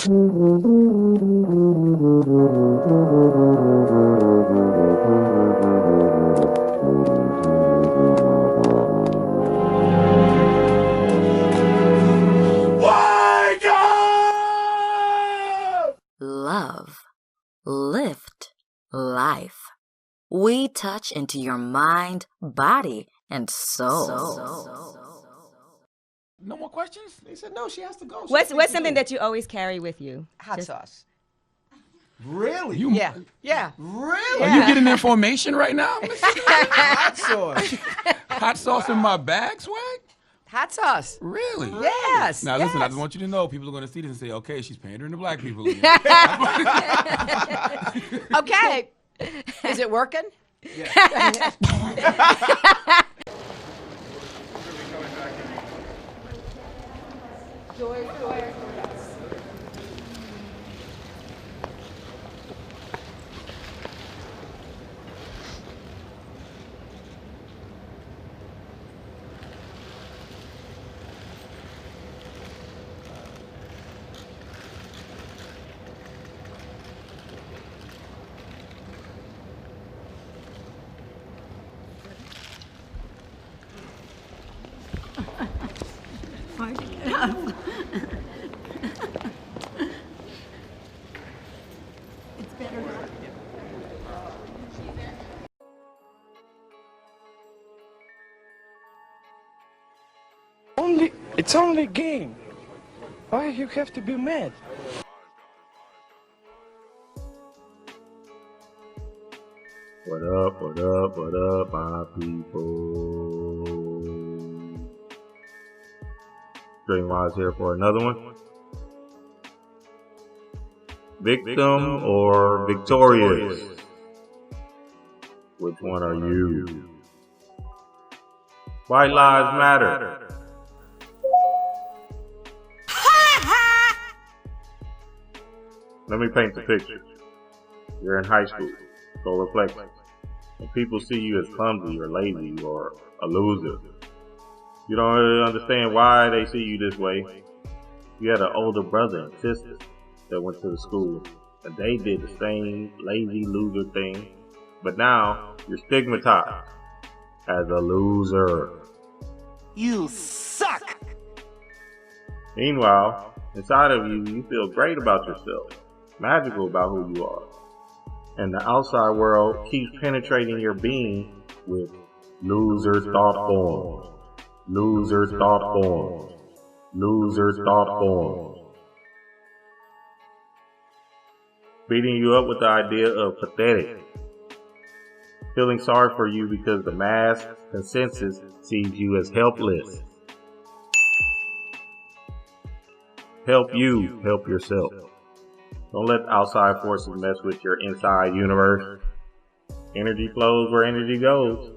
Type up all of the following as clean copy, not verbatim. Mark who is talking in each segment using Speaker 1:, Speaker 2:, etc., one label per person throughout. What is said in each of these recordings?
Speaker 1: Love, lift, life. We touch into your mind, body, and soul.
Speaker 2: No more questions? They said no, she has to go.
Speaker 3: What's something that you always carry with you?
Speaker 4: Hot sauce.
Speaker 2: Really?
Speaker 4: Yeah.
Speaker 2: Really? Are you getting information right now?
Speaker 4: Hot sauce.
Speaker 2: Hot sauce in my bag, Swag?
Speaker 4: Hot sauce.
Speaker 2: Really?
Speaker 4: Yes.
Speaker 2: Now listen, I
Speaker 4: yes.
Speaker 2: just want you to know, people are going to see this and say, okay, she's pandering to black people again.
Speaker 4: Okay. Is it working?
Speaker 2: Yeah.
Speaker 4: Joy.
Speaker 5: Why'd you get up? It's better not.
Speaker 6: It's only a game. Why you have to be mad?
Speaker 7: What up, my people? Dreamwise here for another one. Victim or victorious? Which one are you? White lives matter. Let me paint the picture. You're in high school. Solar plexus. And people see you as clumsy or lazy or a loser. You don't really understand why they see you this way. You had an older brother and sister that went to the school, and they did the same lazy loser thing. But now you're stigmatized as a loser.
Speaker 6: You suck!
Speaker 7: Meanwhile, inside of you, you feel great about yourself, magical about who you are. And the outside world keeps penetrating your being with loser thought forms. Loser thought forms. Loser thought forms. Beating you up with the idea of pathetic. Feeling sorry for you because the mass consensus sees you as helpless. Help you help yourself. Don't let outside forces mess with your inside universe. Energy flows where energy goes.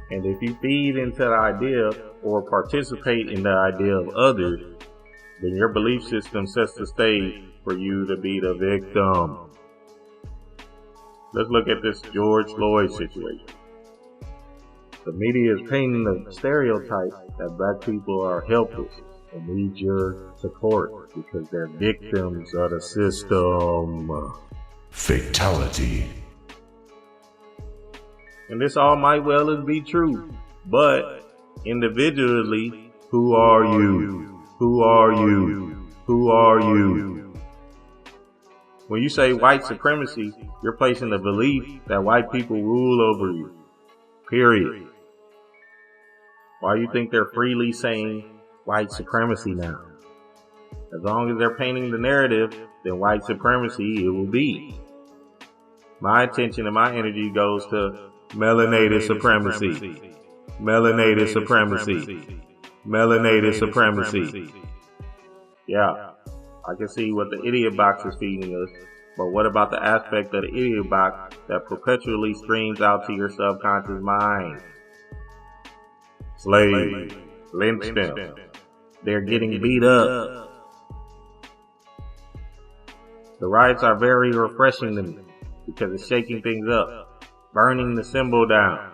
Speaker 7: And if you feed into the idea or participate in the idea of others, then your belief system sets the stage for you to be the victim. Let's look at this George Floyd situation. The media is painting the stereotype that black people are helpless and need your support because they're victims of the system.
Speaker 8: Fatality.
Speaker 7: And this all might well be true, but individually, who are you? Who are you? Who are you? When you say white supremacy, you're placing the belief that white people rule over you. Period. Why do you think they're freely saying white supremacy now? As long as they're painting the narrative, then white supremacy it will be. My attention and my energy goes to melanated supremacy. Melanated supremacy. Melanated supremacy. Yeah, I can see what the idiot box is feeding us, but what about the aspect of the idiot box that perpetually streams out to your subconscious mind? Slaves, lynch them. They're getting beat up. The riots are very refreshing to me because it's shaking things up, burning the symbol down.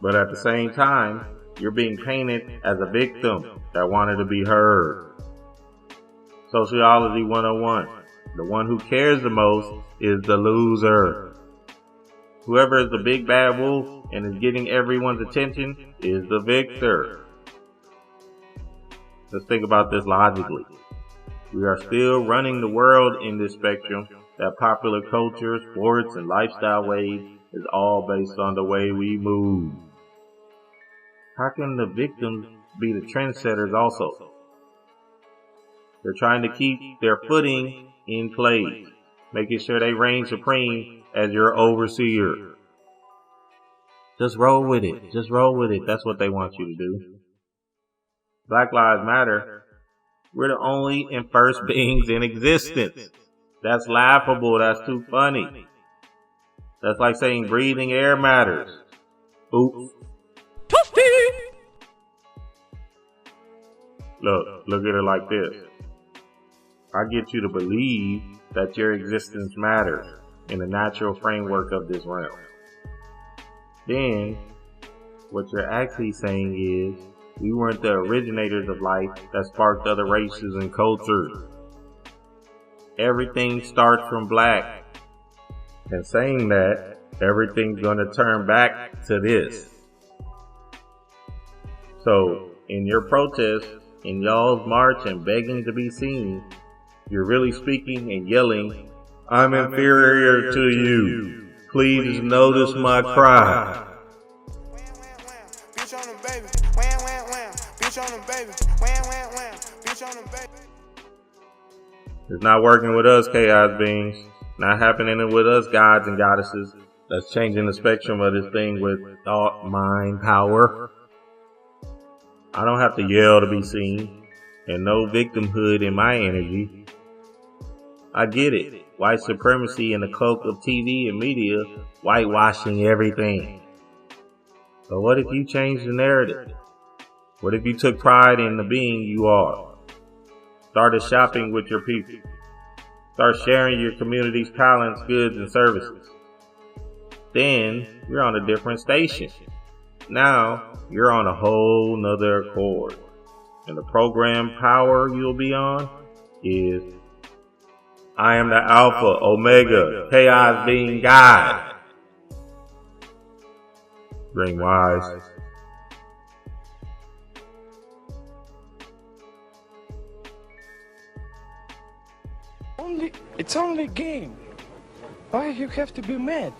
Speaker 7: But at the same time, you're being painted as a victim that wanted to be heard. Sociology 101. The one who cares the most is the loser. Whoever is the big bad wolf and is getting everyone's attention is the victor. Let's think about this logically. We are still running the world in this spectrum that popular culture, sports, and lifestyle wave is all based on the way we move. How can the victims be the trendsetters also? They're trying to keep their footing in place, making sure they reign supreme as your overseer. Just roll with it. Just roll with it. That's what they want you to do. Black Lives Matter. We're the only and first beings in existence. That's laughable. That's too funny. That's like saying breathing air matters. Oops. Look at it like this. I get you to believe that your existence matters in the natural framework of this realm. Then, what you're actually saying is, we weren't the originators of life that sparked other races and cultures. Everything starts from black. And saying that, everything's gonna turn back to this. So, in your protest, in y'all's march and begging to be seen, you're really speaking and yelling, I'm inferior to you. Please notice my cry. It's not working with us, chaos beings. Not happening with us, gods and goddesses. That's changing the spectrum of this thing with thought, mind, power. I don't have to yell to be seen, and no victimhood in my energy. I get it. White supremacy in the cloak of TV and media, whitewashing everything. But what if you changed the narrative? What if you took pride in the being you are? Started shopping with your people. Start sharing your community's talents, goods, and services. Then you're on a different station. Now you're on a whole nother accord. And the program power you'll be on is I am the Alpha, Omega, Chaos being God. Dream wise.
Speaker 6: It's only a game. Why you have to be mad?